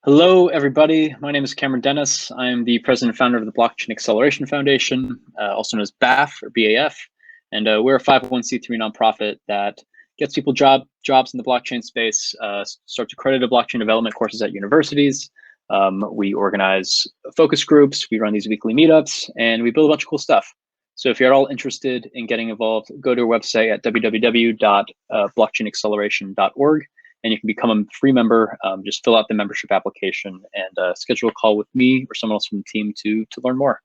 Hello, everybody. My name is Cameron Dennis. I'm the president and founder of the Blockchain Acceleration Foundation, also known as BAF or BAF. And we're a 501c3 nonprofit that gets people jobs in the blockchain space, starts accredited blockchain development courses at universities. We organize focus groups, we run these weekly meetups, and we build a bunch of cool stuff. So if you're at all interested in getting involved, go to our website at www.blockchainacceleration.org. And you can become a free member. Just fill out the membership application and schedule a call with me or someone else from the team to learn more.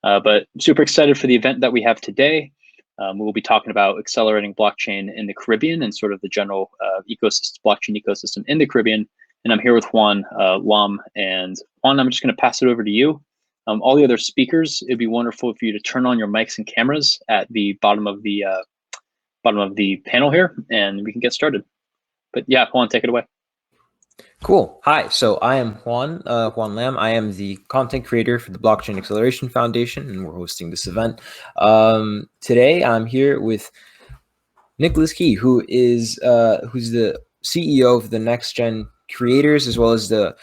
But I'm super excited for the event that we have today. We will be talking about accelerating blockchain in the Caribbean and sort of the general blockchain ecosystem in the Caribbean. And I'm here with Juan Lam. And Juan, I'm just going to pass it over to you. All the other speakers, it'd be wonderful for you to turn on your mics and cameras at the bottom of the panel here, and we can get started. But yeah, Juan, take it away. Cool. Hi. So I am Juan Lam. I am the content creator for the Blockchain Acceleration Foundation, and we're hosting this event. Today, I'm here with Nicholas Key, who's the CEO of the Next Gen Creators, as well as the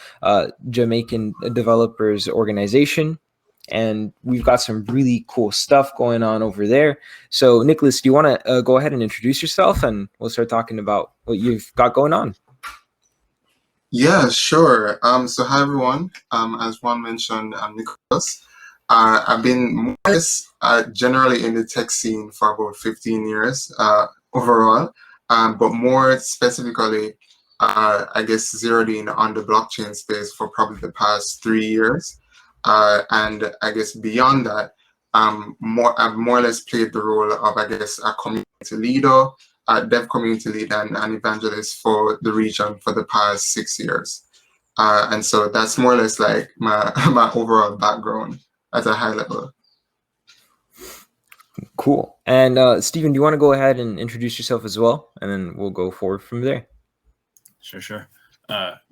Jamaican Developers Organization. And we've got some really cool stuff going on over there. So Nicholas, do you want to go ahead and introduce yourself, and we'll start talking about what you've got going on? Yeah, sure. So hi everyone. As Juan mentioned, I'm Nicholas. I've been more or less generally in the tech scene for about 15 years overall, but more specifically, I guess zeroed in on the blockchain space for probably the past 3 years. And I guess beyond that, I've more or less played the role of, I guess, a community leader, a dev community lead, and an evangelist for the region for the past 6 years. And so that's more or less like my overall background at a high level. Cool. And Stephen, do you want to go ahead and introduce yourself as well? And then we'll go forward from there. Sure.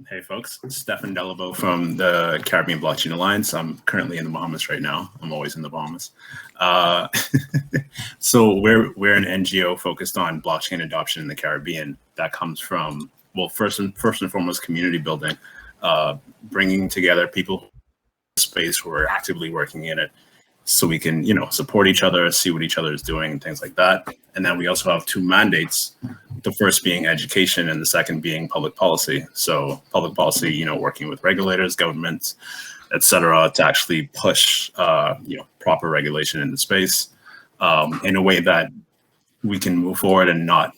Hey folks, Stephan Delabo from the Caribbean Blockchain Alliance. I'm currently in the Bahamas right now. I'm always in the Bahamas. So we're an NGO focused on blockchain adoption in the Caribbean. That comes from, well, first and foremost, community building, bringing together people in the space who are actively working in it, so we can, support each other, see what each other is doing, and things like that. And then we also have two mandates, the first being education and the second being public policy. So public policy, working with regulators, governments, et cetera, to actually push, proper regulation in the space in a way that we can move forward and not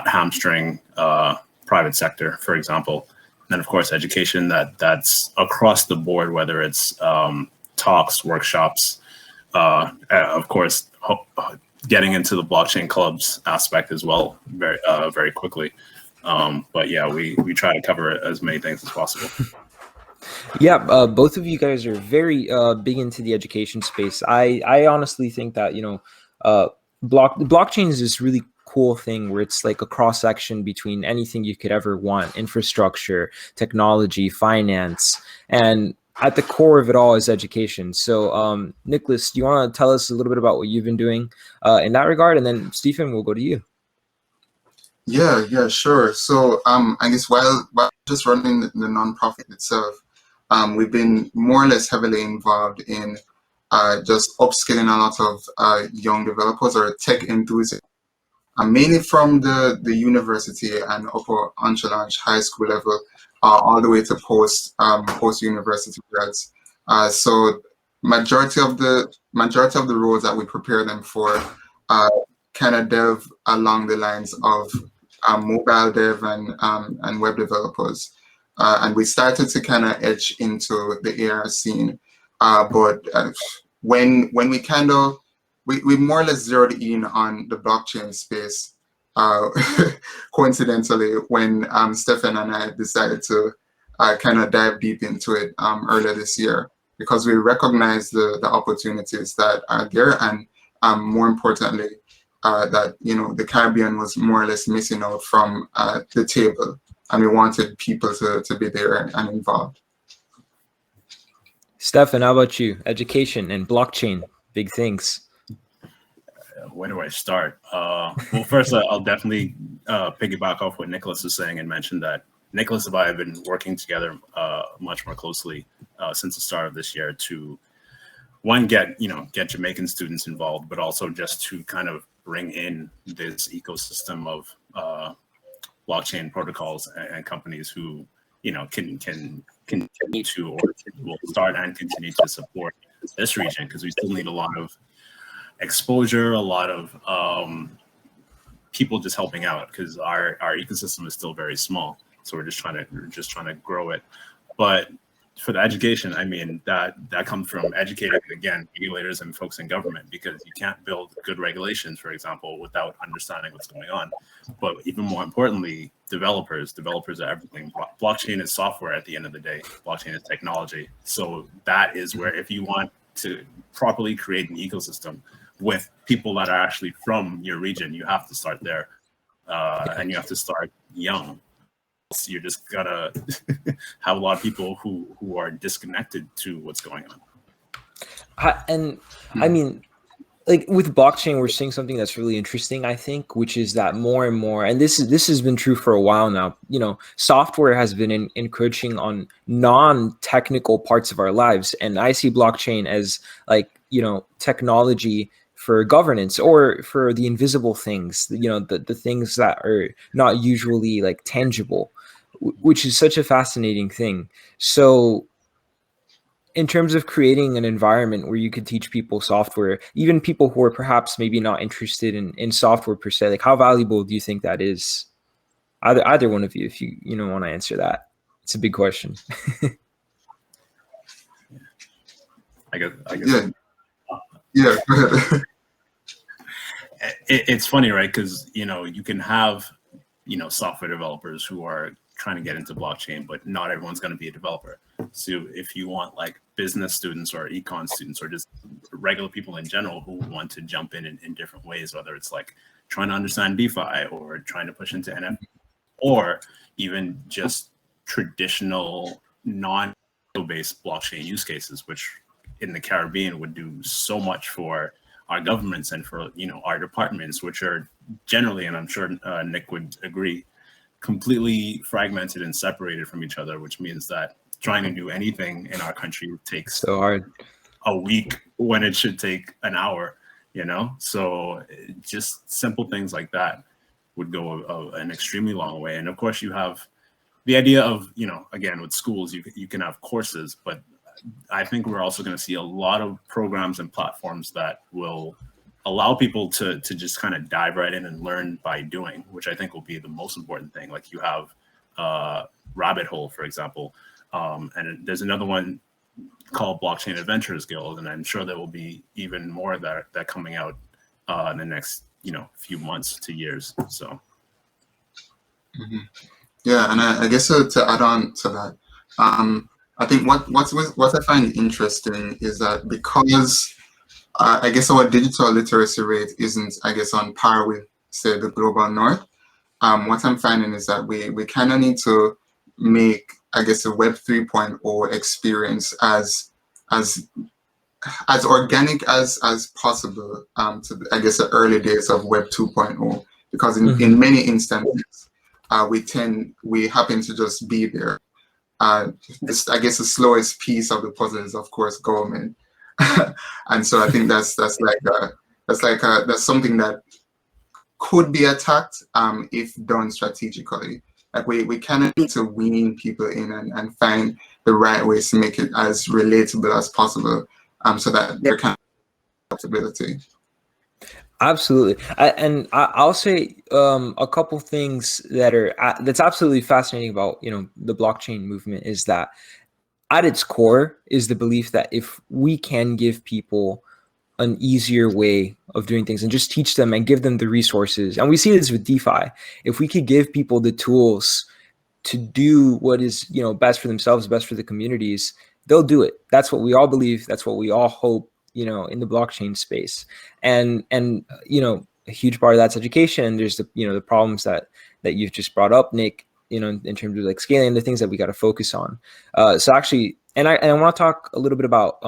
hamstring private sector, for example. And then, of course, education that's across the board, whether it's talks, workshops, of course, getting into the blockchain clubs aspect as well, very quickly. But yeah, we try to cover as many things as possible. Yeah, both of you guys are very big into the education space. I honestly think that blockchain is this really cool thing where it's like a cross section between anything you could ever want: infrastructure, technology, finance, and at the core of it all is education. So Nicholas, do you want to tell us a little bit about what you've been doing in that regard? And then Stephen, we'll go to you. Yeah, sure. So I guess while just running the nonprofit itself, we've been more or less heavily involved in just upskilling a lot of young developers or tech enthusiasts, mainly from the university and upper entourage high school level, all the way to post university grads. So majority of the roles that we prepare them for kind of dev along the lines of mobile dev and web developers. And we started to kind of edge into the AR scene, but when we we more or less zeroed in on the blockchain space, coincidentally, when Stephan and I decided to kind of dive deep into it earlier this year, because we recognize the opportunities that are there, and more importantly, that the Caribbean was more or less missing out from the table, and we wanted people to be there and involved. Stephan, how about you? Education and blockchain, big things. Where do I start? Well, first, I'll definitely piggyback off what Nicholas is saying and mention that Nicholas and I have been working together much more closely since the start of this year to one, get Jamaican students involved, but also just to kind of bring in this ecosystem of blockchain protocols and companies who can continue to, or will start and continue to support this region, because we still need a lot of exposure, a lot of people just helping out, because our ecosystem is still very small. So we're just trying to grow it. But for the education, I mean, that comes from educating, again, regulators and folks in government, because you can't build good regulations, for example, without understanding what's going on. But even more importantly, developers are everything. Blockchain is software at the end of the day. Blockchain is technology. So that is where, if you want to properly create an ecosystem with people that are actually from your region, you have to start there, and you have to start young. So you're just gonna have a lot of people who are disconnected to what's going on. And I mean, like with blockchain, we're seeing something that's really interesting, I think, which is that more and more, and this has been true for a while now, software has been encroaching on non-technical parts of our lives. And I see blockchain as technology for governance, or for the invisible things, the things that are not usually like tangible, which is such a fascinating thing. So in terms of creating an environment where you could teach people software, even people who are perhaps maybe not interested in software per se, like how valuable do you think that is? Either one of you, if you want to answer that. It's a big question. I guess. Yeah, go ahead. It's funny, right? Because you can have software developers who are trying to get into blockchain, but not everyone's going to be a developer. So if you want like business students or econ students, or just regular people in general who want to jump in different ways, whether it's like trying to understand DeFi or trying to push into NFT, or even just traditional non-based blockchain use cases, which in the Caribbean would do so much for our governments and for our departments, which are generally, and I'm sure Nick would agree, completely fragmented and separated from each other, which means that trying to do anything in our country takes so hard a week when it should take an hour. So just simple things like that would go an extremely long way. And of course, you have the idea of again, with schools, you can have courses, but I think we're also going to see a lot of programs and platforms that will allow people to just kind of dive right in and learn by doing, which I think will be the most important thing. Like you have Rabbit Hole, for example, and there's another one called Blockchain Adventures Guild, and I'm sure there will be even more that coming out in the next few months to years. So Yeah, and I guess to add on to that, I think what I find interesting is that because I guess our digital literacy rate isn't, I guess, on par with, say, the global north, what I'm finding is that we kind of need to make, I guess, a Web 3.0 experience as organic as possible to, I guess, the early days of Web 2.0, because in many instances we happen to just be there. I guess the slowest piece of the puzzle is, of course, government, and so I think that's something that could be attacked if done strategically. Like we kind of need to wean people in and find the right ways to make it as relatable as possible, so that there can be adaptability. Absolutely. I'll say a couple things that's absolutely fascinating about the blockchain movement is that at its core is the belief that if we can give people an easier way of doing things and just teach them and give them the resources, and we see this with DeFi, if we could give people the tools to do what is best for themselves, best for the communities, they'll do it. That's what we all believe. That's what we all hope in the blockchain space. And a huge part of that's education. And there's the problems that you've just brought up, Nick, in terms of like scaling, the things that we got to focus on. So actually, and I want to talk a little bit about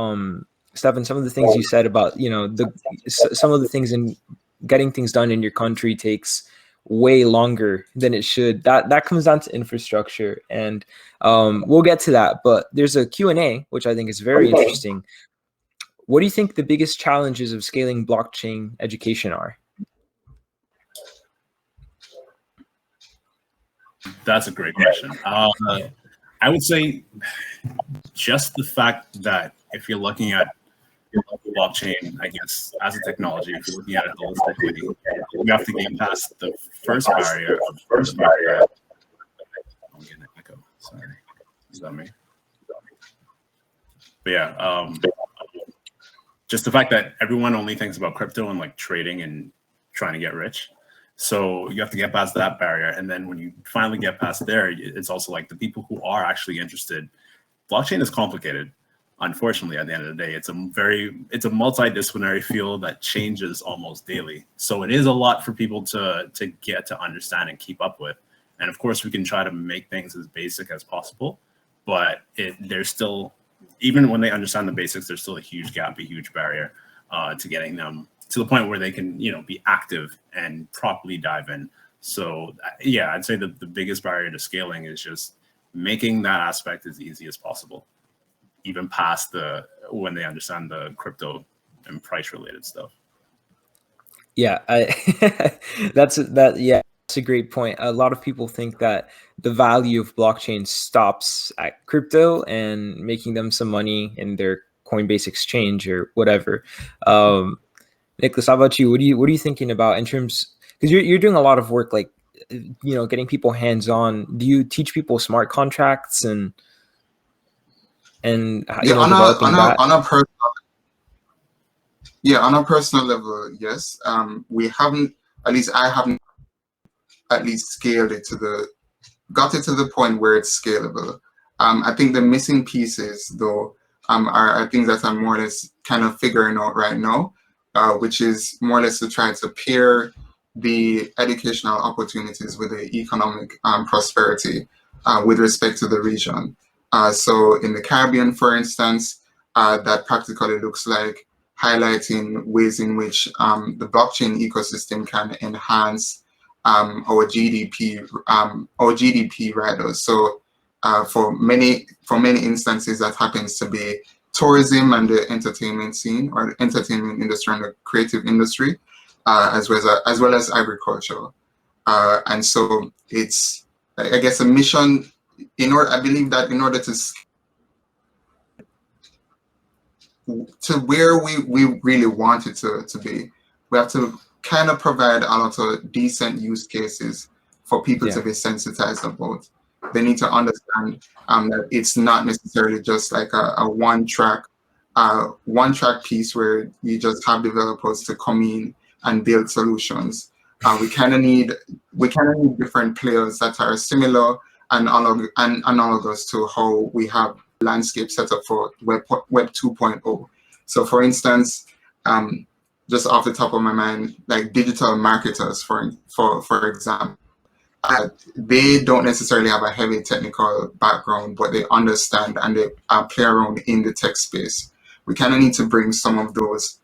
Stephan, some of the things you said about some of the things in getting things done in your country takes way longer than it should. That comes down to infrastructure, and we'll get to that. But there's a Q&A, which I think is very interesting. What do you think the biggest challenges of scaling blockchain education are? That's a great question. I would say just the fact that if you're looking at blockchain, I guess, as a technology, if you're looking at it holistically, you have to get past the first barrier. I'm getting an echo. Sorry. Is that me? But yeah, just the fact that everyone only thinks about crypto and like trading and trying to get rich. So you have to get past that barrier. And then when you finally get past there, it's also like the people who are actually interested. Blockchain is complicated. Unfortunately, at the end of the day, it's a multidisciplinary field that changes almost daily. So it is a lot for people to get to understand and keep up with. And of course, we can try to make things as basic as possible, but there's still, even when they understand the basics, there's still a huge gap, a huge barrier to getting them to the point where they can, be active and properly dive in. So yeah, I'd say that the biggest barrier to scaling is just making that aspect as easy as possible, even past when they understand the crypto and price related stuff. Yeah, that's a great point. A lot of people think that the value of blockchain stops at crypto and making them some money in their Coinbase exchange or whatever. Nicholas, how about you? What are you thinking about in terms, because you're doing a lot of work, like, getting people hands-on. Do you teach people smart contracts and developing that? On a personal level, yes. We haven't, at least I haven't at least scaled it got it to the point where it's scalable. I think the missing pieces though are things that I'm more or less kind of figuring out right now, which is more or less to try to pair the educational opportunities with the economic prosperity with respect to the region. So in the Caribbean, for instance, that practically looks like highlighting ways in which the blockchain ecosystem can enhance our GDP rather. So for many instances, that happens to be tourism and the entertainment scene, or the entertainment industry and the creative industry, as well as agriculture. And so it's, I guess, a mission. I believe that in order to where we really want it to be, we have to kind of provide a lot of decent use cases for people to be sensitized about. They need to understand that it's not necessarily just like a one track piece where you just have developers to come in and build solutions. We kind of need different players that are similar and analogous to how we have landscape set up for Web 2.0. So for instance, just off the top of my mind, like digital marketers, for example, they don't necessarily have a heavy technical background, but they understand and they play around in the tech space. We kind of need to bring some of those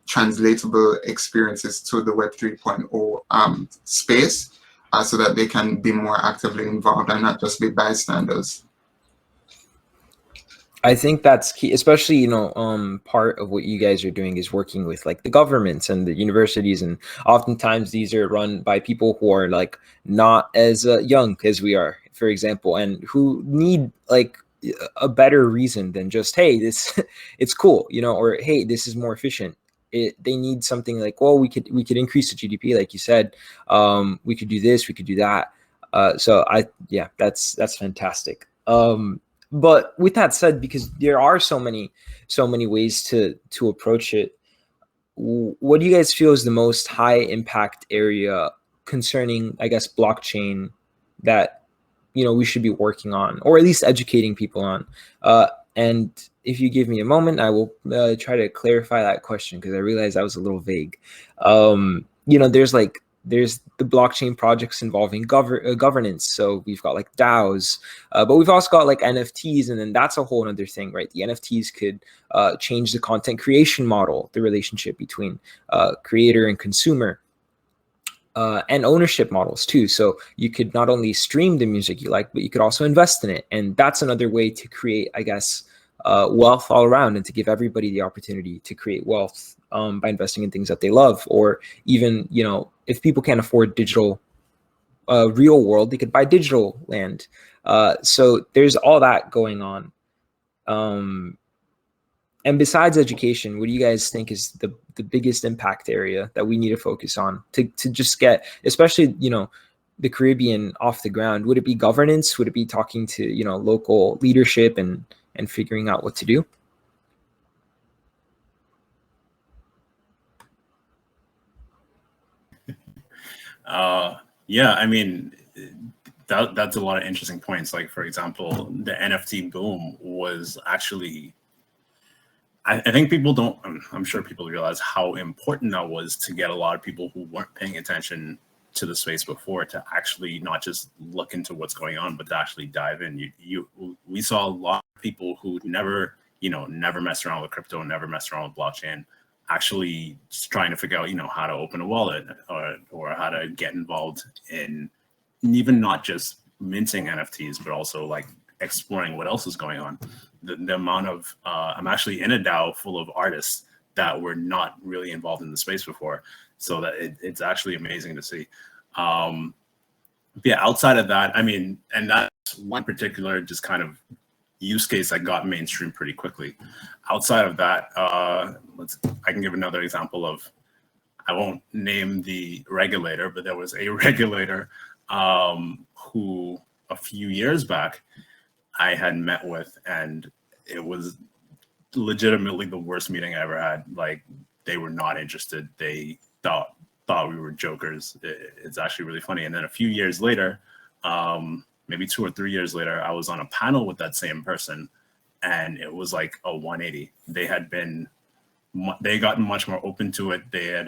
translatable experiences to the Web 3.0 space, so that they can be more actively involved and not just be bystanders. I think that's key, especially, part of what you guys are doing is working with like the governments and the universities. And oftentimes these are run by people who are like not as young as we are, for example, and who need like a better reason than just, hey, this it's cool, or hey, this is more efficient. They need something like, well, we could increase the GDP, like you said, we could do this, we could do that. So that's fantastic. But with that said, because there are so many ways to approach it, what do you guys feel is the most high impact area concerning, I guess, blockchain that we should be working on, or at least educating people on? And if you give me a moment, I will try to clarify that question, because I realized that was a little vague. There's the blockchain projects involving governance. So we've got like DAOs, but we've also got like NFTs, and then that's a whole other thing, right? The NFTs could change the content creation model, the relationship between creator and consumer. and ownership models too. So you could not only stream the music you like, but you could also invest in it. And that's another way to create, I guess, wealth all around, and to give everybody the opportunity to create wealth by investing in things that they love. Or even, you know, if people can't afford digital real world, they could buy digital land. So there's all that going on. And besides education, what do you guys think is the biggest impact area that we need to focus on to just get, especially, you know, the Caribbean off the ground? Would it be governance? Would it be talking to, you know, local leadership and figuring out what to do? Yeah, I mean, that's a lot of interesting points. Like, for example, the NFT boom was actually, I think people don't, I'm sure people realize how important that was to get a lot of people who weren't paying attention to the space before to actually not just look into what's going on, but to actually dive in. We saw a lot of people who never messed around with crypto, never messed around with blockchain, actually trying to figure out, you know, how to open a wallet or how to get involved in even not just minting NFTs, but also like exploring what else is going on. The amount of, I'm actually in a DAO full of artists that were not really involved in the space before. So that it's actually amazing to see. Yeah, outside of that, I mean, and that's one particular just kind of use case that got mainstream pretty quickly. Outside of that, I can give another example of, I won't name the regulator, but there was a regulator who a few years back I had met with, and it was legitimately the worst meeting I ever had. Like, they were not interested. They thought we were jokers. It's actually really funny. And then a few years later, maybe 2 or 3 years later, I was on a panel with that same person, and it was like a 180. They had gotten much more open to it. They had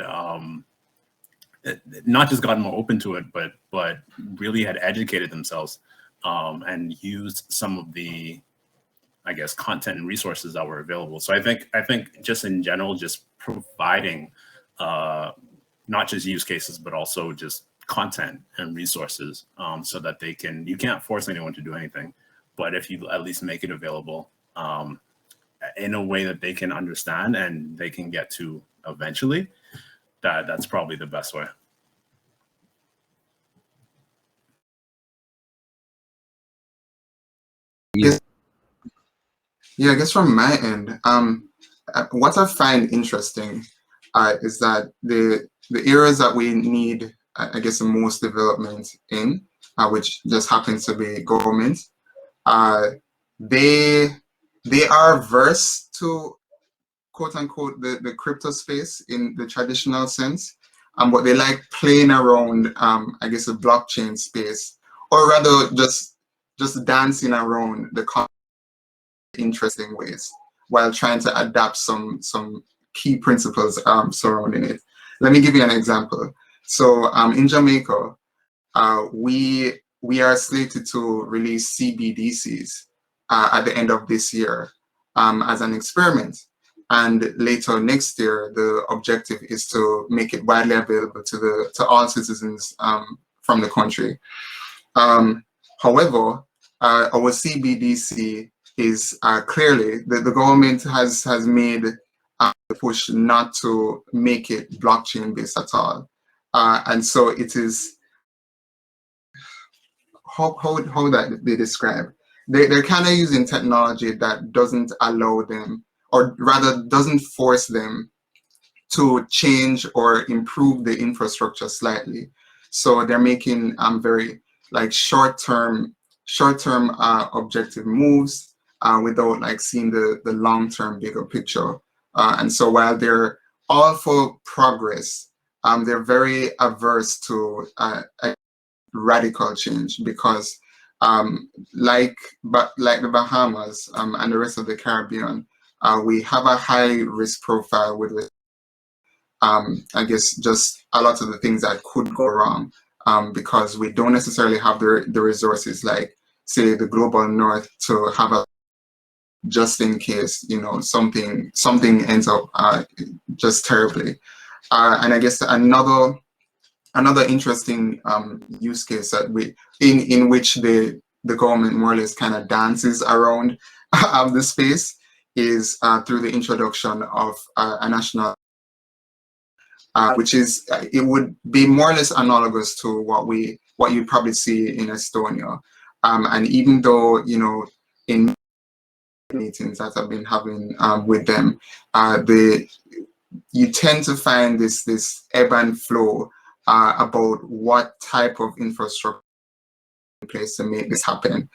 not just gotten more open to it, but really had educated themselves and used some of the, I guess, content and resources that were available. So I think just in general, just providing not just use cases, but also just content and resources so that you can't force anyone to do anything, but if you at least make it available in a way that they can understand and they can get to eventually, that's probably the best way. Yeah, I guess from my end, what I find interesting is that the areas that we need, I guess, the most development in, which just happens to be government, they are versed to, quote unquote, the crypto space in the traditional sense, but they like playing around, I guess, the blockchain space, or rather just dancing around the interesting ways while trying to adapt some key principles surrounding it. Let me give you an example. So in Jamaica, we are slated to release CBDCs at the end of this year as an experiment. And later next year, the objective is to make it widely available to all citizens from the country. However, our CBDC is clearly the government has made the push not to make it blockchain based at all, and so it is how that they describe. They're kind of using technology that doesn't allow them, or rather doesn't force them to change or improve the infrastructure slightly. So they're making very like short-term objective moves without like seeing the long-term bigger picture. And so while they're all for progress, they're very averse to radical change, because like the Bahamas and the rest of the Caribbean, we have a high risk profile with I guess just a lot of the things that could go wrong, because we don't necessarily have the resources like, say, the global north to have a just in case, you know, something ends up just terribly. And I guess another another interesting use case that in which the government more or less kind of dances around the space is through the introduction of a national, which is it would be more or less analogous to what you probably see in Estonia, and even though in meetings that I've been having with them, you tend to find this ebb and flow about what type of infrastructure in place to make this happen.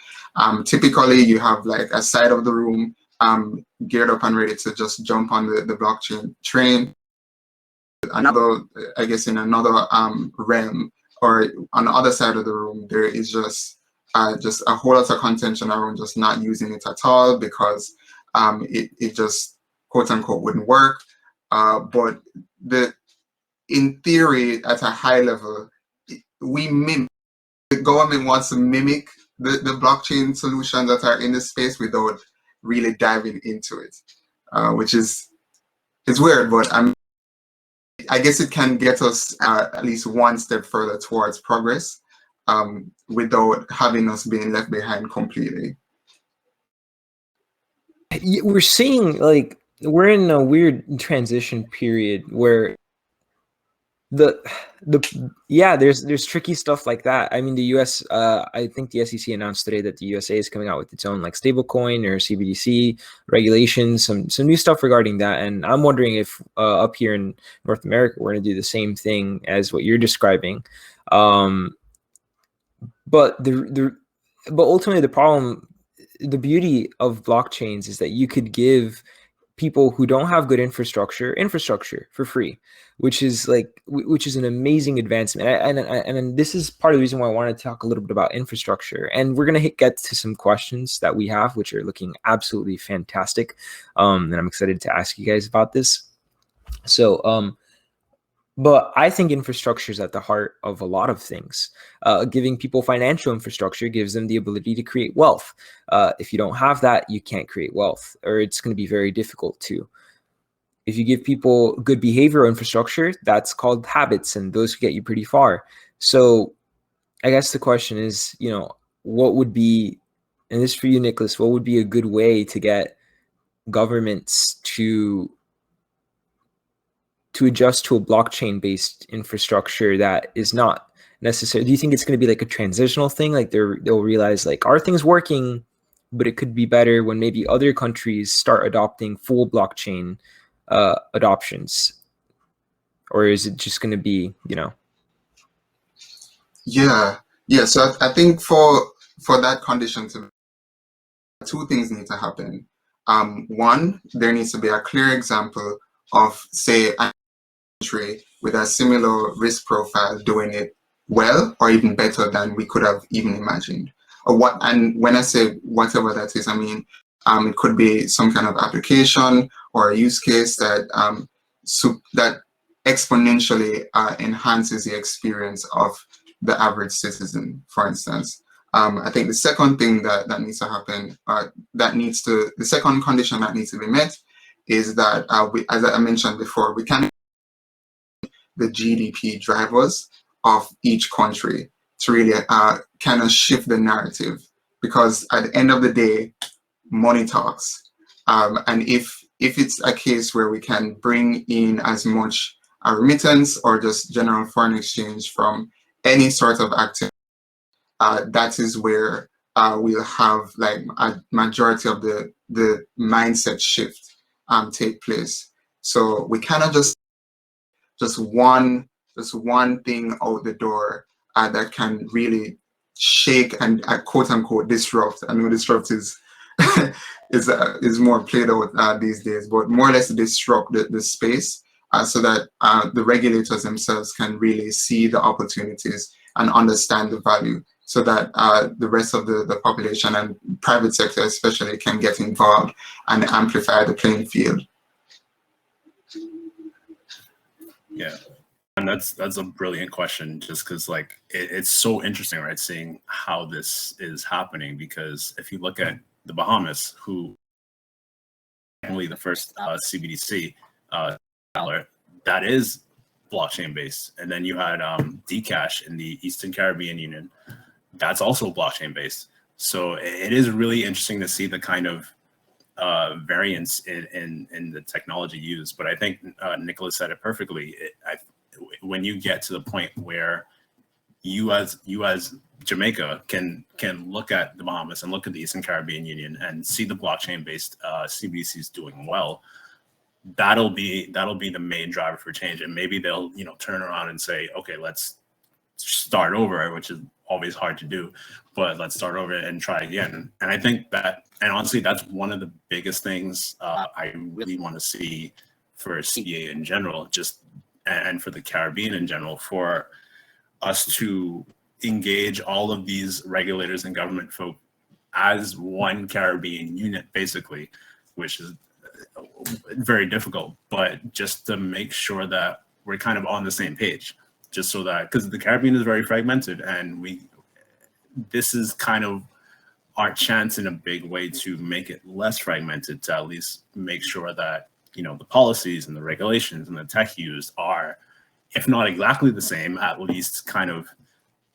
Typically, you have like a side of the room geared up and ready to just jump on the blockchain train. Another, I guess, in another realm, or on the other side of the room, there is just a whole lot of contention around just not using it at all because it just quote unquote wouldn't work. But in theory, at a high level, the government wants to mimic the blockchain solutions that are in the space without really diving into it, which is it's weird, but I guess it can get us at least one step further towards progress without having us being left behind completely. We're seeing like we're in a weird transition period where there's tricky stuff like that. I mean, the US, I think the SEC announced today that the USA is coming out with its own like stablecoin or CBDC regulations, some new stuff regarding that. And I'm wondering if up here in North America, we're going to do the same thing as what you're describing. But ultimately the beauty of blockchains is that you could give people who don't have good infrastructure for free, which is an amazing advancement. And this is part of the reason why I wanted to talk a little bit about infrastructure. And we're going to get to some questions that we have, which are looking absolutely fantastic. And I'm excited to ask you guys about this. So, but I think infrastructure is at the heart of a lot of things. Giving people financial infrastructure gives them the ability to create wealth. If you don't have that, you can't create wealth, or it's going to be very difficult to. If you give people good behavioral infrastructure, that's called habits, and those get you pretty far. So I guess the question is, what would be, and this is for you, Nicholas, what would be a good way to get governments to adjust to a blockchain-based infrastructure that is not necessary? Do you think it's going to be like a transitional thing? Like they'll realize like our thing's working, but it could be better when maybe other countries start adopting full blockchain adoptions? Or is it just going to be, Yeah. So I think for that condition to, two things need to happen. One, there needs to be a clear example of, say, a country with a similar risk profile doing it well or even better than we could have even imagined. And when I say whatever that is, I mean it could be some kind of application or a use case that that exponentially enhances the experience of the average citizen, for instance. I think the second thing that needs to happen, the second condition that needs to be met is that, as I mentioned before, we can the GDP drivers of each country to really kind of shift the narrative, because at the end of the day, money talks. And if it's a case where we can bring in as much remittance or just general foreign exchange from any sort of activity, that is where we'll have like a majority of the mindset shift take place. So we cannot just one thing out the door that can really shake and quote unquote disrupt. I know disrupt is is more played out these days, but more or less disrupt the space so that the regulators themselves can really see the opportunities and understand the value, so that the rest of the population and private sector especially can get involved and amplify the playing field. Yeah, and that's a brilliant question, just because like it's so interesting, right? Seeing how this is happening, because if you look at the Bahamas, who only the first CBDC dollar that is blockchain based. And then you had Dcash in the Eastern Caribbean Union. That's also blockchain based. So it is really interesting to see the kind of variance in the technology used. But I think Nicholas said it perfectly. When you get to the point where you as Jamaica can look at the Bahamas and look at the Eastern Caribbean Union and see the blockchain based CBDCs doing well, that'll be the main driver for change. And maybe they'll turn around and say, okay, let's start over, which is always hard to do, but let's start over and try again. And I think that, and honestly, that's one of the biggest things I really want to see for CDA in general, and for the Caribbean in general, for us to engage all of these regulators and government folk as one Caribbean unit, basically, which is very difficult, but just to make sure that we're kind of on the same page, just so that, because the Caribbean is very fragmented, and this is kind of our chance in a big way to make it less fragmented, to at least make sure that the policies and the regulations and the tech used are, if not exactly the same, at least kind of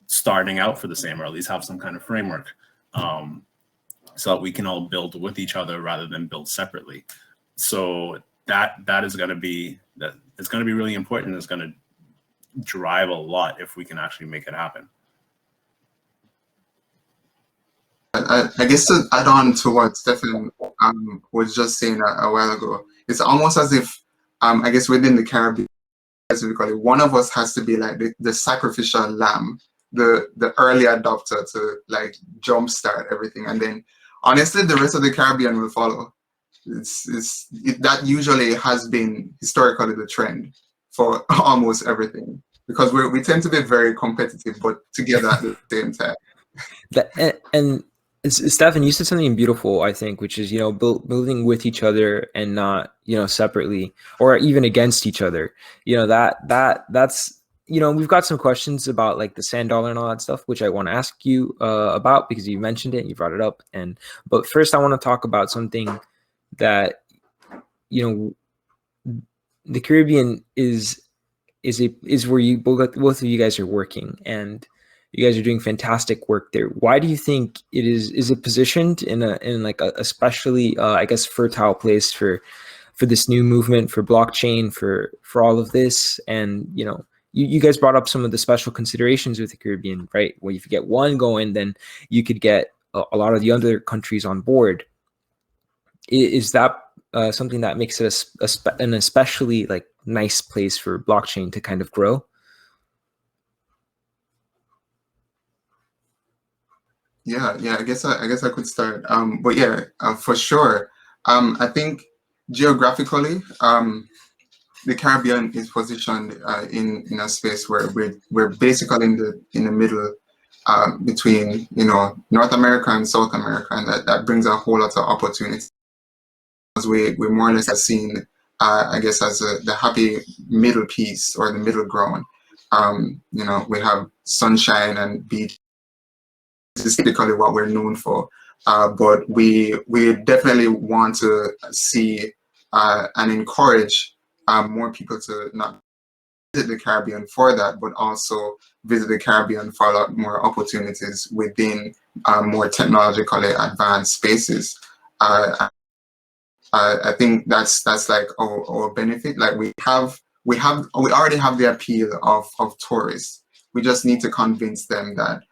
starting out for the same, or at least have some kind of framework, so that we can all build with each other rather than build separately. So that is going to be it's going to be really important. It's going to drive a lot if we can actually make it happen. I guess to add on to what Stephan was just saying a while ago, it's almost as if I guess within the Caribbean, specifically, one of us has to be like the sacrificial lamb, the early adopter to like jumpstart everything, and then honestly the rest of the Caribbean will follow. That usually has been historically the trend for almost everything, because we tend to be very competitive, but together at the same time. And Stephan, you said something beautiful, I think, which is, building with each other and not, separately or even against each other. That's, we've got some questions about like the sand dollar and all that stuff, which I want to ask you about, because you mentioned it, you brought it up. But first I want to talk about something that, the Caribbean is where you both of you guys are working, and you guys are doing fantastic work there. Why do you think it is it positioned in like a especially I guess fertile place for this new movement, for blockchain, for all of this? And you guys brought up some of the special considerations with the Caribbean, right? Well, if you get one going, then you could get a lot of the other countries on board. Is that something that makes it an especially like nice place for blockchain to kind of grow? Yeah, I guess I could start. But yeah, for sure. I think geographically, the Caribbean is positioned in a space where we're basically in the middle between North America and South America, and that brings a whole lot of opportunities. Because we more or less are seen, I guess, as the happy middle piece or the middle ground. We have sunshine and beach. This is typically what we're known for, but we definitely want to see and encourage more people to not visit the Caribbean for that, but also visit the Caribbean for a lot more opportunities within more technologically advanced spaces. I think that's like our benefit. Like we already have the appeal of tourists. We just need to convince them that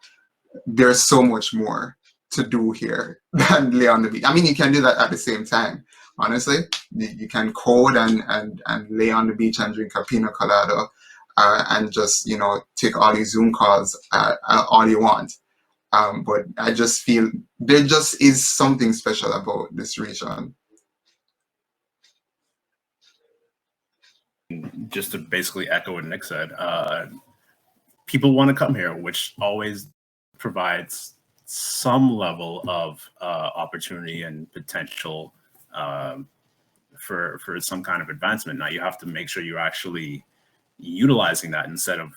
there's so much more to do here than lay on the beach. I mean, you can do that at the same time. Honestly, you can code and lay on the beach and drink a pina colada and just take all these Zoom calls all you want. But I just feel there just is something special about this region. Just to basically echo what Nick said, people want to come here, which always provides some level of opportunity and potential for some kind of advancement. Now you have to make sure you're actually utilizing that instead of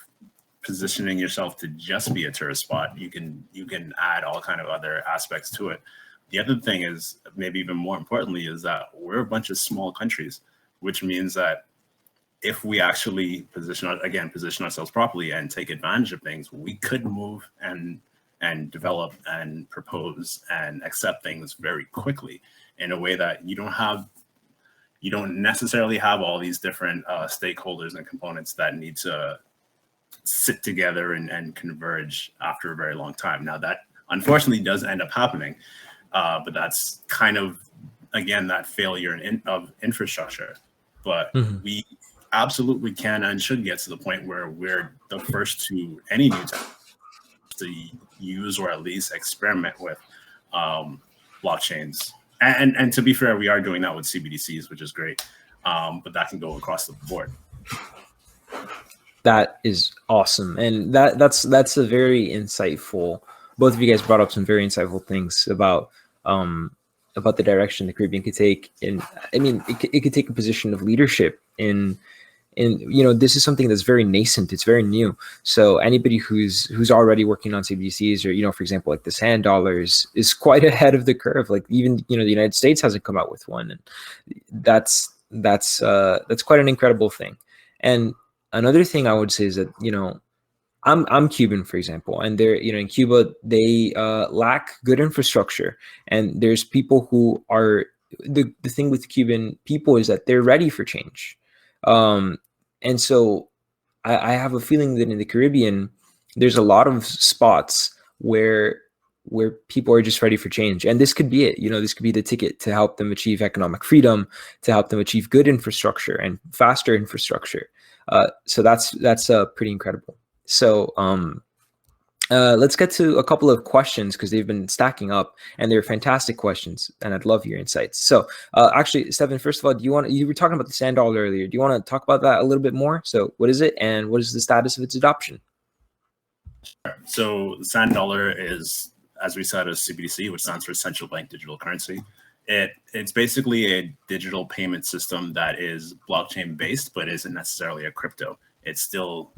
positioning yourself to just be a tourist spot. You can add all kind of other aspects to it. The other thing is, maybe even more importantly, is that we're a bunch of small countries, which means that if we actually position ourselves properly and take advantage of things, we could move and develop and propose and accept things very quickly in a way that you don't necessarily have all these different stakeholders and components that need to sit together and converge after a very long time. Now that unfortunately does end up happening, but that's kind of, again, that failure of infrastructure. But we absolutely can and should get to the point where we're the first to any new tech to use or at least experiment with blockchains. And to be fair, we are doing that with CBDCs, which is great. But that can go across the board. That is awesome. And that's a very insightful, both of you guys brought up some very insightful things about the direction the Caribbean could take. And I mean, it could take a position of leadership in this is something that's very nascent. It's very new. So anybody who's already working on CBDCs, or, for example, like the sand dollars is quite ahead of the curve. Like even, the United States hasn't come out with one. And that's quite an incredible thing. And another thing I would say is that, I'm Cuban, for example, and they're, in Cuba, they lack good infrastructure. And there's people who are, the thing with Cuban people is that they're ready for change. And so I have a feeling that in the Caribbean, there's a lot of spots where people are just ready for change. And this could be it. This could be the ticket to help them achieve economic freedom, to help them achieve good infrastructure and faster infrastructure. So that's pretty incredible. So let's get to a couple of questions, because they've been stacking up and they're fantastic questions, and I'd love your insights. So actually, Stephan, first of all, you were talking about the sand dollar earlier. Do you want to talk about that a little bit more? So what is it, and what is the status of its adoption? So the sand dollar is, as we said, a CBDC, which stands for central bank digital currency. It's basically a digital payment system that is blockchain based, but isn't necessarily a crypto. It's still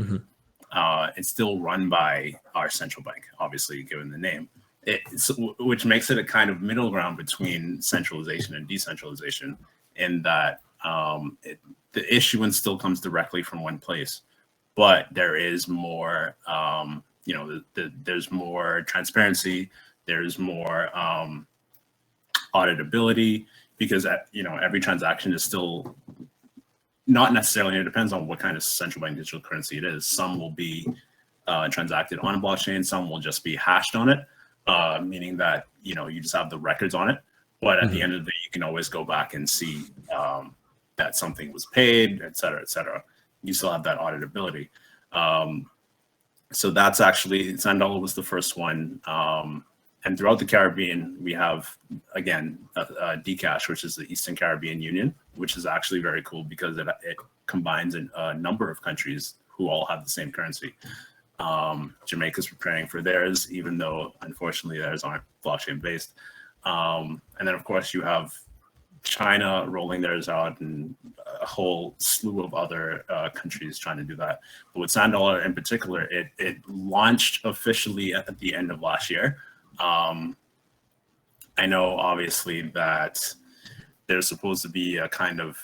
it's still run by our central bank, obviously, given the name, which makes it a kind of middle ground between centralization and decentralization, in that the issuance still comes directly from one place, but there is more, there's more transparency, there's more auditability, because every transaction is still not necessarily, it depends on what kind of central bank digital currency it is. Some will be transacted on a blockchain, some will just be hashed on it, meaning that you just have the records on it. But at the end of the day, you can always go back and see that something was paid, et cetera, et cetera. You still have that auditability. So that's actually, Sand Dollar was the first one. And throughout the Caribbean, we have, again, DCash, which is the Eastern Caribbean Union, which is actually very cool because it combines a number of countries who all have the same currency. Jamaica's preparing for theirs, even though, unfortunately, theirs aren't blockchain based. And then, of course, you have China rolling theirs out, and a whole slew of other countries trying to do that. But with Sand Dollar in particular, it launched officially at the end of last year. I know, obviously, that there's supposed to be a kind of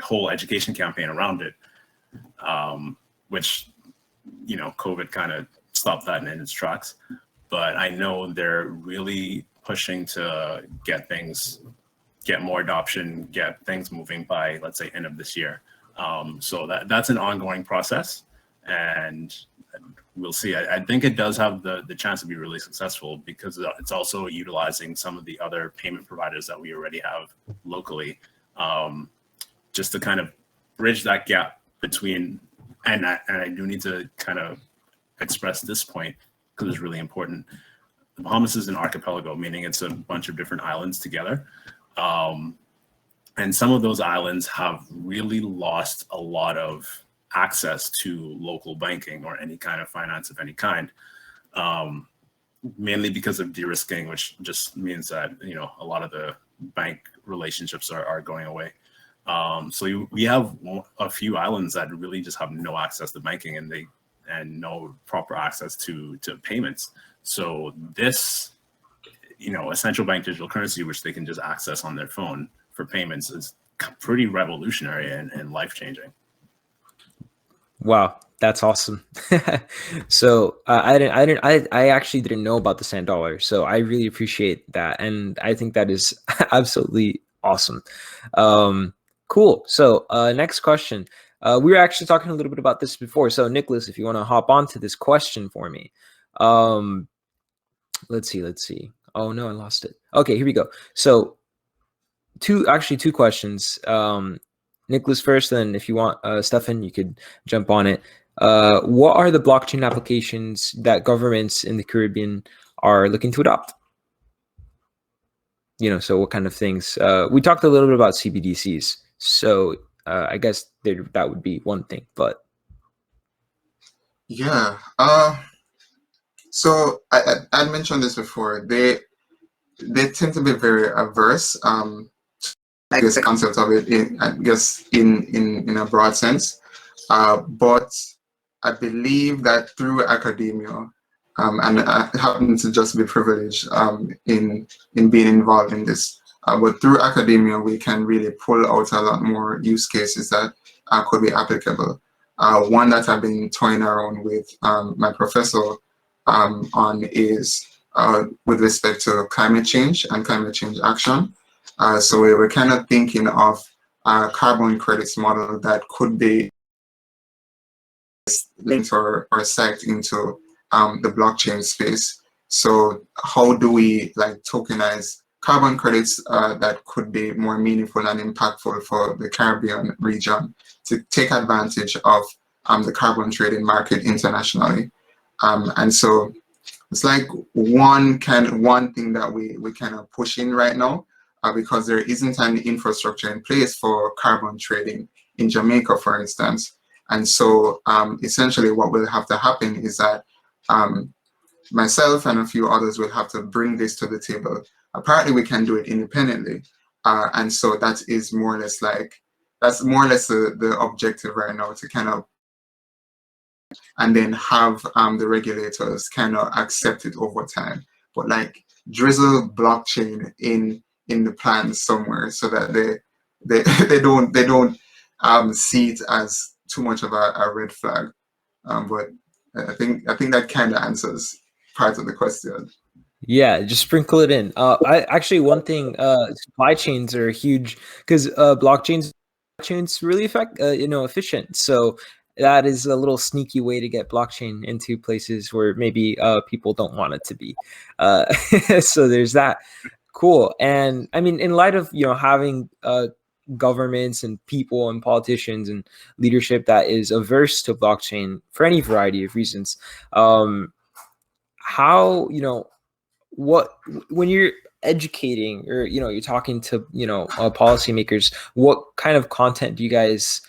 whole education campaign around it, which, COVID kind of stopped that in its tracks. But I know they're really pushing to get more adoption, get things moving by, let's say, end of this year. So that's an ongoing process, and we'll see. I think it does have the chance to be really successful because it's also utilizing some of the other payment providers that we already have locally, just to kind of bridge that gap between, and I do need to kind of express this point because it's really important. The Bahamas is an archipelago, meaning it's a bunch of different islands together. And some of those islands have really lost a lot of access to local banking or any kind of finance of any kind, mainly because of de-risking, which just means that, a lot of the bank relationships are going away. So we have a few islands that really just have no access to banking and no proper access to payments. So this, a central bank digital currency, which they can just access on their phone for payments, is pretty revolutionary and life changing. Wow, that's awesome. So I actually didn't know about the sand dollar. So I really appreciate that, and I think that is absolutely awesome. Cool. So next question. We were actually talking a little bit about this before. So Nicholas, if you want to hop on to this question for me. Let's see. Oh no, I lost it. Okay, here we go. So two questions. Nicholas first, then if you want, Stephan, you could jump on it. What are the blockchain applications that governments in the Caribbean are looking to adopt? So what kind of things? We talked a little bit about CBDCs, so I guess that would be one thing. But Yeah. So I mentioned this before. They tend to be very averse. I guess the concept of it, in a broad sense. But I believe that through academia, and I happen to just be privileged in being involved in this. But through academia, we can really pull out a lot more use cases that could be applicable. One that I've been toying around with my professor on is with respect to climate change and climate change action. So we were kind of thinking of a carbon credits model that could be linked or psyched into the blockchain space. So how do we tokenize carbon credits that could be more meaningful and impactful for the Caribbean region to take advantage of the carbon trading market internationally? And so it's like one thing that we kind of push in right now because there isn't an infrastructure in place for carbon trading in Jamaica, for instance. And so essentially what will have to happen is that myself and a few others will have to bring this to the table. Apparently we can do it independently. And so that is more or less the objective right now, to kind of and then have the regulators kind of accept it over time, but drizzle blockchain in the plans somewhere so that they don't see it as too much of a red flag. But I think that kind of answers part of the question. yeah, just sprinkle it in. I actually one thing. Supply chains are huge because blockchains really efficient. So that is a little sneaky way to get blockchain into places where maybe people don't want it to be. So there's that. Cool. And I mean, in light of having governments and people and politicians and leadership that is averse to blockchain for any variety of reasons, how what when you're educating or you're talking to policymakers, what kind of content do you guys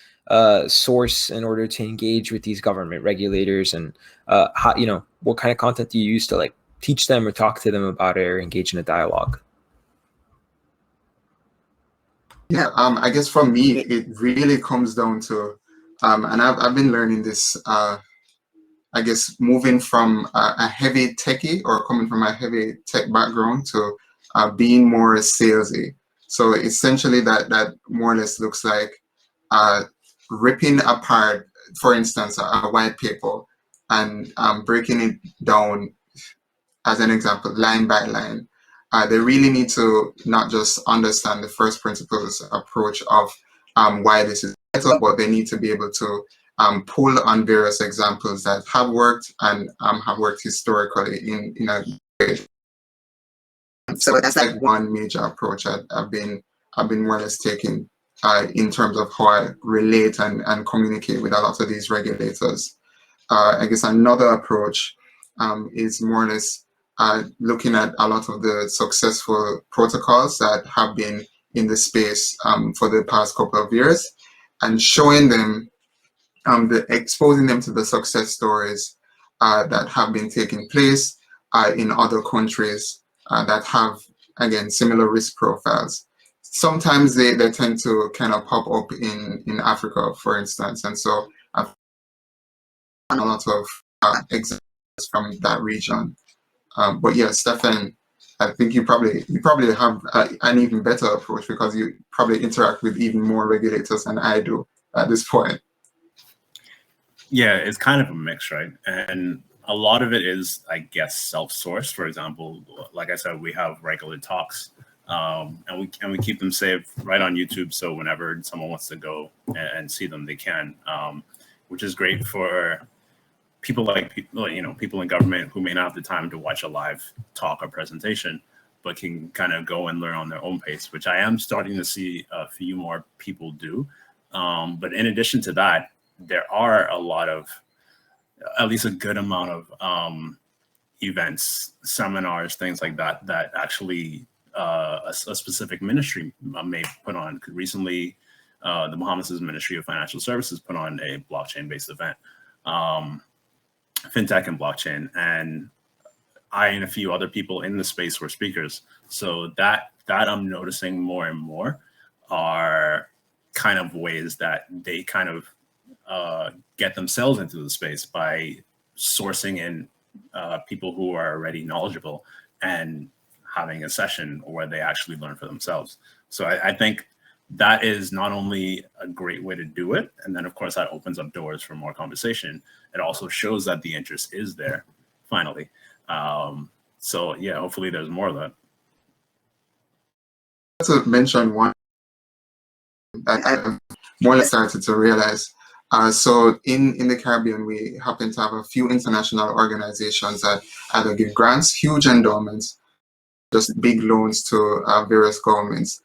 source in order to engage with these government regulators, and how what kind of content do you use to teach them or talk to them about it or engage in a dialogue? Yeah, I guess for me it really comes down to and I've been learning this I guess moving from a heavy techie or coming from a heavy tech background to being more salesy. So essentially that more or less looks like ripping apart, for instance, a white paper and breaking it down, as an example, line by line. They really need to not just understand the first principles approach of why this is better, but they need to be able to pull on various examples that have worked and have worked historically in a way. So that's one major approach I've been more or less taking in terms of how I relate and communicate with a lot of these regulators. I guess another approach is more or less looking at a lot of the successful protocols that have been in the space for the past couple of years, and showing them, exposing them to the success stories that have been taking place in other countries that have, again, similar risk profiles. Sometimes they tend to kind of pop up in Africa, for instance, and so I've done a lot of examples from that region. But yeah, Stephan, I think you probably have an even better approach because you probably interact with even more regulators than I do at this point. Yeah, it's kind of a mix, right? And a lot of it is, I guess, self-sourced. For example, like I said, we have regular talks, and we keep them saved right on YouTube. So whenever someone wants to go and see them, they can, which is great for people people in government who may not have the time to watch a live talk or presentation, but can kind of go and learn on their own pace, which I am starting to see a few more people do. But in addition to that, there are a lot of, at least a good amount of events, seminars, things like that, that actually a specific ministry may put on. Recently, the Bahamas Ministry of Financial Services put on a blockchain-based event, fintech and blockchain, and I and a few other people in the space were speakers. So that I'm noticing more and more are kind of ways that they kind of get themselves into the space by sourcing in people who are already knowledgeable and having a session where they actually learn for themselves. So I think that is not only a great way to do it, and then of course that opens up doors for more conversation. It also shows that the interest is there, finally. So yeah, hopefully there's more of that. To mention one that I more or less started to realize. So in the Caribbean, we happen to have a few international organizations that either give grants, huge endowments, just big loans to various governments.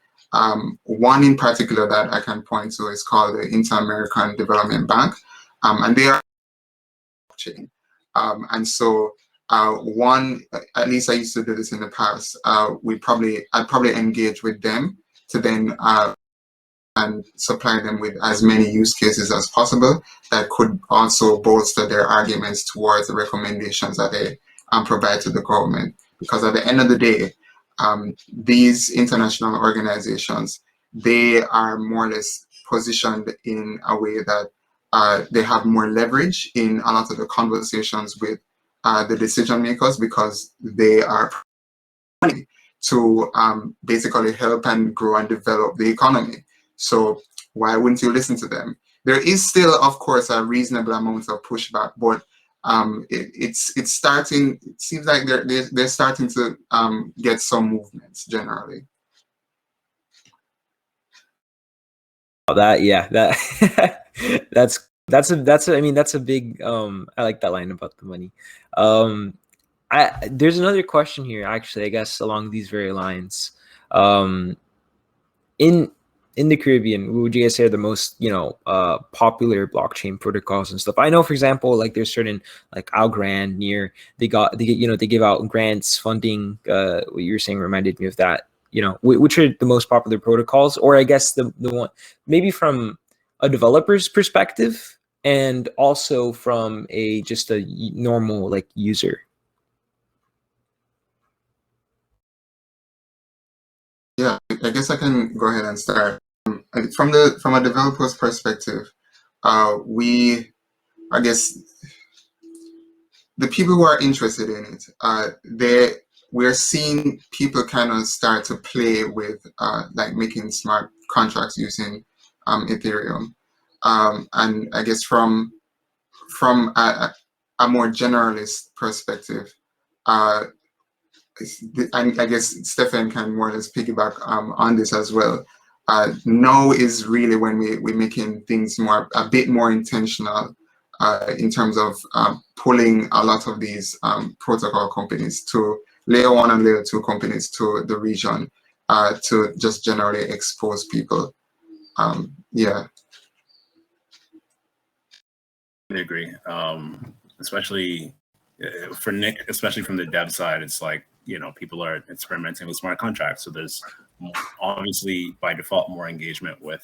One in particular that I can point to is called the Inter-American Development Bank, and they are blockchain. And so one, at least I used to do this in the past. I'd probably engage with them to then and supply them with as many use cases as possible that could also bolster their arguments towards the recommendations that they provide to the government. Because at the end of the day, these international organizations, they are more or less positioned in a way that they have more leverage in a lot of the conversations with the decision makers, because they are to basically help and grow and develop the economy. So why wouldn't you listen to them? There is still, of course, a reasonable amount of pushback, but it's starting. It seems like they're starting to get some movements generally. That's a big I like that line about the money. There's another question here, actually, I guess along these very lines. In the Caribbean, what would you guys say are the most, popular blockchain protocols and stuff? I know, for example, like there's certain, like Algorand, Near, they give out grants, funding. What you were saying reminded me of that. Which are the most popular protocols, or I guess the one maybe from a developer's perspective, and also from just a normal like user. Yeah, I guess I can go ahead and start. From a developer's perspective, I guess the people who are interested in it, we're seeing people kind of start to play with like making smart contracts using Ethereum, and I guess from a more generalist perspective, and I guess Stephan can more or less piggyback on this as well. Now is really when we're making things a bit more intentional in terms of pulling a lot of these protocol companies to layer 1 and layer 2 companies to the region to just generally expose people. Yeah. I agree. Especially for Nick, especially from the dev side, it's like, people are experimenting with smart contracts. So there's obviously by default more engagement with,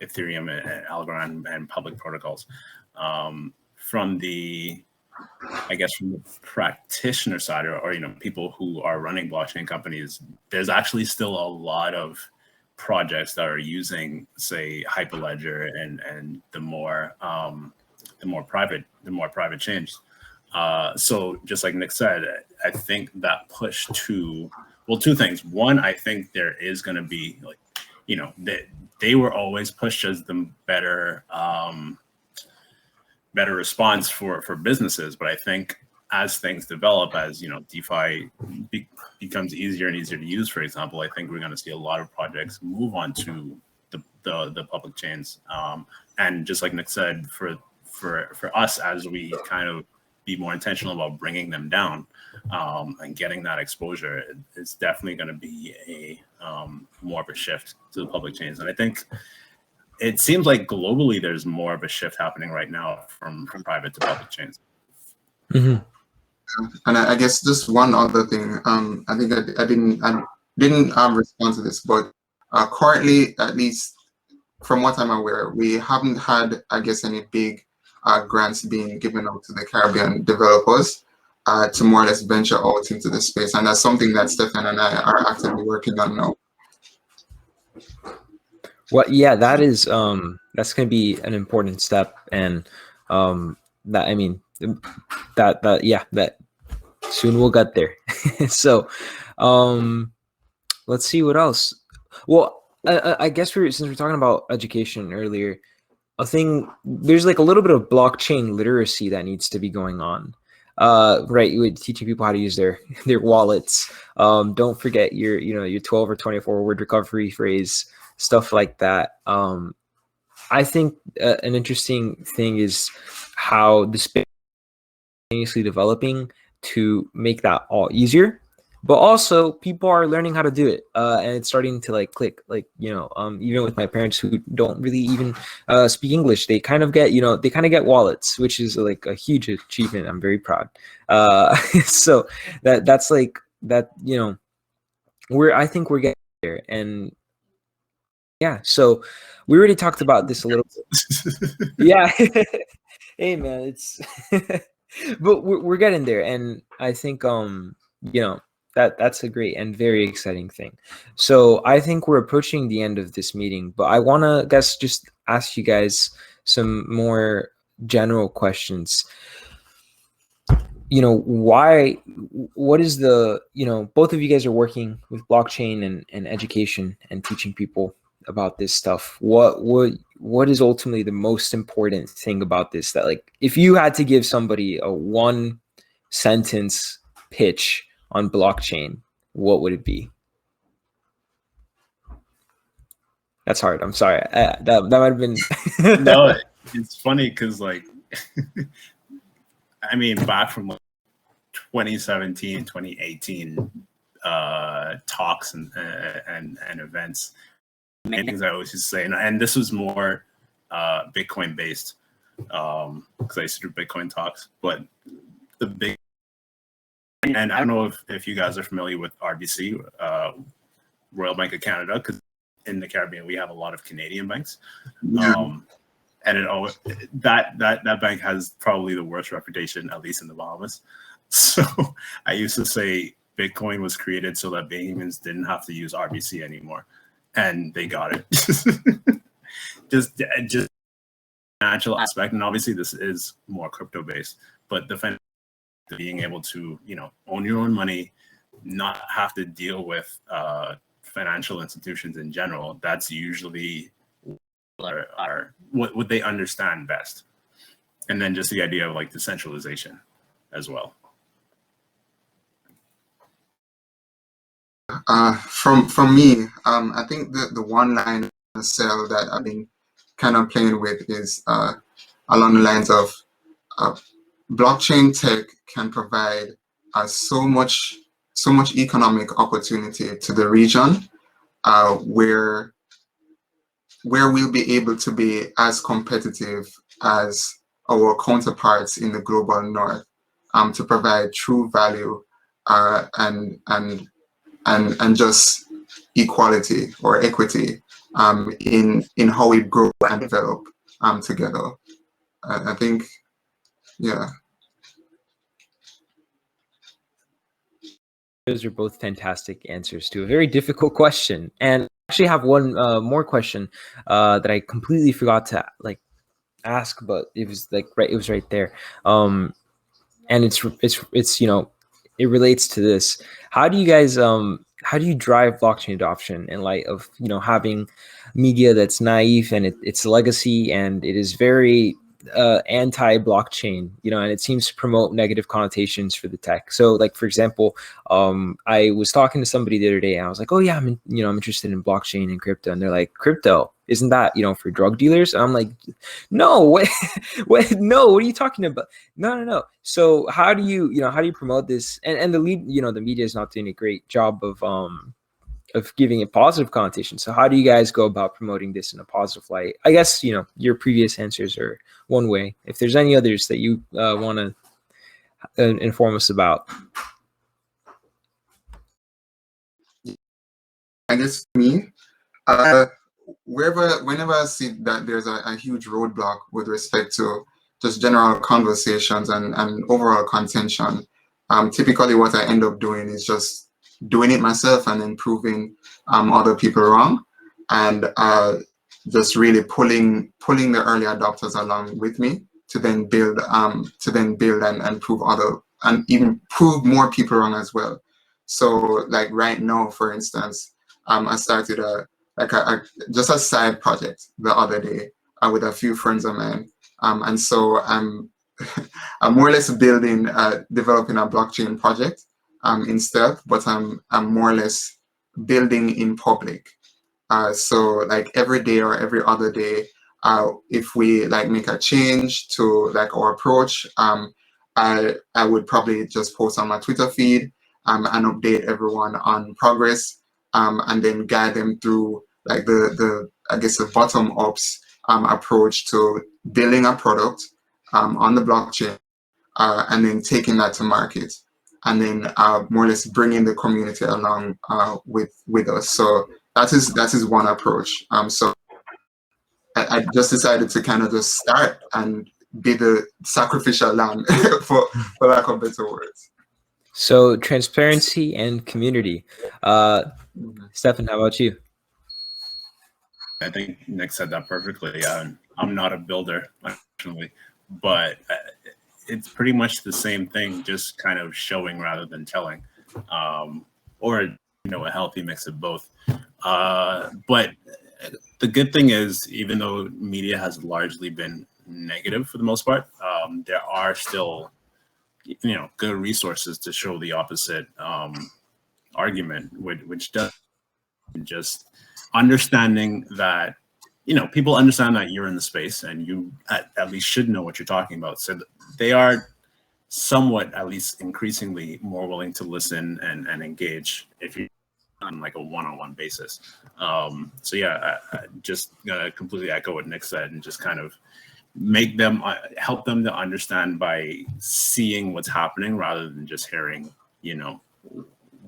Ethereum and Algorand and public protocols. From the practitioner side, or people who are running blockchain companies, there's actually still a lot of projects that are using, say, Hyperledger and the more private chains. So just like Nick said, I think that push to, well, two things. One, I think there is going to be like, they were always pushed as the better response for businesses. But I think as things develop, as DeFi becomes easier and easier to use, for example, I think we're going to see a lot of projects move on to the public chains. And just like Nick said, for us, as we kind of be more intentional about bringing them down and getting that exposure, it's definitely going to be a more of a shift to the public chains. And I think it seems like globally there's more of a shift happening right now from private to public chains. Mm-hmm. And I guess just one other thing, I think I didn't respond to this, but currently, at least from what I'm aware, we haven't had, I guess, any big grants being given out to the Caribbean developers to more or less venture out into the space. And that's something that Stephan and I are actively working on now. Well, yeah, that is that's going to be an important step, and that soon we'll get there. So let's see what else. Well, I guess since we're talking about education earlier, there's like a little bit of blockchain literacy that needs to be going on. Right, teaching people how to use their wallets. Don't forget your 12 or 24 word recovery phrase, stuff like that. I think an interesting thing is how the space is continuously developing to make that all easier, but also people are learning how to do it, and it's starting to like click. Like even with my parents who don't really even speak English, they kind of get wallets, which is like a huge achievement. I'm very proud. So that's like that. I think we're getting there, and yeah. So we already talked about this a little bit. Yeah. Hey man, it's but we're getting there, and I think that's a great and very exciting thing. So I think we're approaching the end of this meeting, but I want to just ask you guys some more general questions. What is the both of you guys are working with blockchain and education and teaching people about this stuff. What is ultimately the most important thing about this, that like if you had to give somebody a one sentence pitch on blockchain, what would it be? That's hard. I'm sorry. That might have been No, it's funny because like I mean, back from like 2017, 2018 talks and events, many things I always used to say, and this was more Bitcoin based because I used to do Bitcoin talks, but the big, and I don't know if you guys are familiar with RBC, Royal Bank of Canada, because in the Caribbean we have a lot of Canadian banks. And that bank has probably the worst reputation, at least in the Bahamas. So I used to say Bitcoin was created so that Bahamians didn't have to use RBC anymore, and they got it. just financial aspect, and obviously this is more crypto based, but the being able to own your own money, not have to deal with financial institutions in general, that's usually are what they understand best. And then just the idea of like decentralization as well. From me, I think the one line sell that I've been kind of playing with is along the lines of blockchain tech can provide so much economic opportunity to the region, where we'll be able to be as competitive as our counterparts in the global north, to provide true value and just equality or equity in how we grow and develop together. I think, yeah. Those are both fantastic answers to a very difficult question. And I actually have one more question that I completely forgot to ask, but it was like it was right there. and it's it relates to this. How do you guys how do you drive blockchain adoption in light of having media that's naive and it's legacy and it is very anti-blockchain, and it seems to promote negative connotations for the tech. So, like for example, I was talking to somebody the other day, and I was like, "Oh yeah, I'm interested in blockchain and crypto," and they're like, "Crypto, isn't that for drug dealers?" And I'm like, "No, what, no, what are you talking about? No. So how do you promote this? And the lead, the media is not doing a great job of giving it positive connotation. So how do you guys go about promoting this in a positive light? I guess your previous answers are one way. If there's any others that you want to inform us about. I guess for me, whenever I see that there's a huge roadblock with respect to just general conversations and overall contention, typically what I end up doing is just doing it myself and then proving other people wrong, and just really pulling the early adopters along with me to then build and prove and even prove more people wrong as well. So like right now, for instance, I started just a side project the other day with a few friends of mine, and so I'm I'm more or less developing a blockchain project in stealth, but I'm more or less building in public. So like every day or every other day, if we like make a change to like our approach, I would probably just post on my Twitter feed and update everyone on progress, and then guide them through like the I guess the bottom ups approach to building a product on the blockchain, and then taking that to market, and then more or less bringing the community along with us. So that is one approach. So I just decided to kind of just start and be the sacrificial lamb, for lack of better words. So transparency and community. Stephan, how about you? I think Nick said that perfectly. I'm not a builder, unfortunately, but it's pretty much the same thing, just kind of showing rather than telling, or a healthy mix of both. But the good thing is, even though media has largely been negative for the most part, there are still good resources to show the opposite argument, which does just understanding that people understand that you're in the space and you at least should know what you're talking about, so they are somewhat, at least increasingly, more willing to listen and engage if you're on like a one-on-one basis. So yeah, I just gonna completely echo what Nick said and just kind of make them help them to understand by seeing what's happening rather than just hearing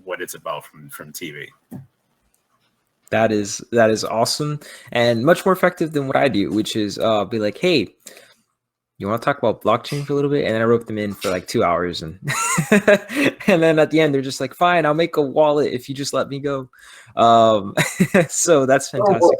what it's about from TV. That is awesome and much more effective than what I do, which is be like, hey, you want to talk about blockchain for a little bit? And then I rope them in for like 2 hours, and and then at the end they're just like, fine, I'll make a wallet if you just let me go. So that's fantastic.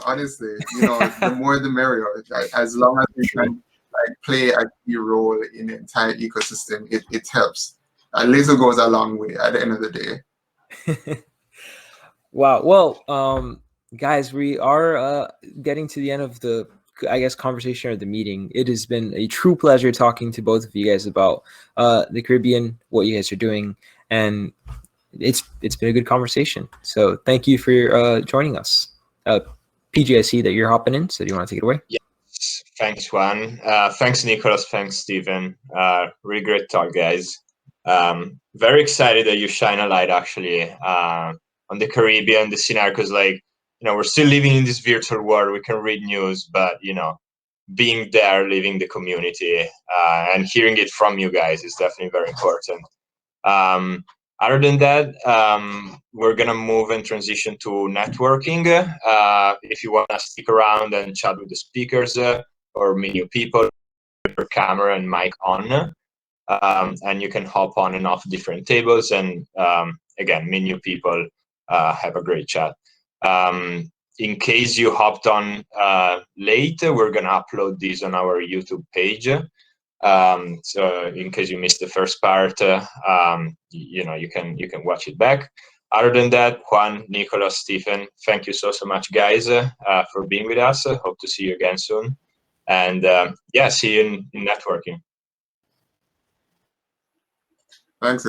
Honestly, the more the merrier. As long as we can like play a key role in the entire ecosystem, it helps. A little goes a long way at the end of the day. Wow. Well, guys, we are getting to the end of the, I guess, conversation or the meeting. It has been a true pleasure talking to both of you guys about the Caribbean, what you guys are doing, and it's been a good conversation. So thank you for joining us. PG, I see that you're hopping in, so do you want to take it away? Yes, thanks, Juan. Thanks, Nicholas. Thanks, Stephen. Really great talk, guys. Very excited that you shine a light actually on the Caribbean, the scenario, because we're still living in this virtual world. We can read news, but being there, living the community, and hearing it from you guys is definitely very important. Other than that, we're gonna move and transition to networking. If you want to stick around and chat with the speakers or meet new people, your camera and mic on, and you can hop on and off different tables and again meet new people, have a great chat. In case you hopped on late, we're gonna upload this on our YouTube page. So in case you missed the first part, you know, you can watch it back. Other than that, Juan, Nicolas, Stephan, thank you so much, guys, for being with us. Hope to see you again soon. And yeah, see you in networking. Thanks.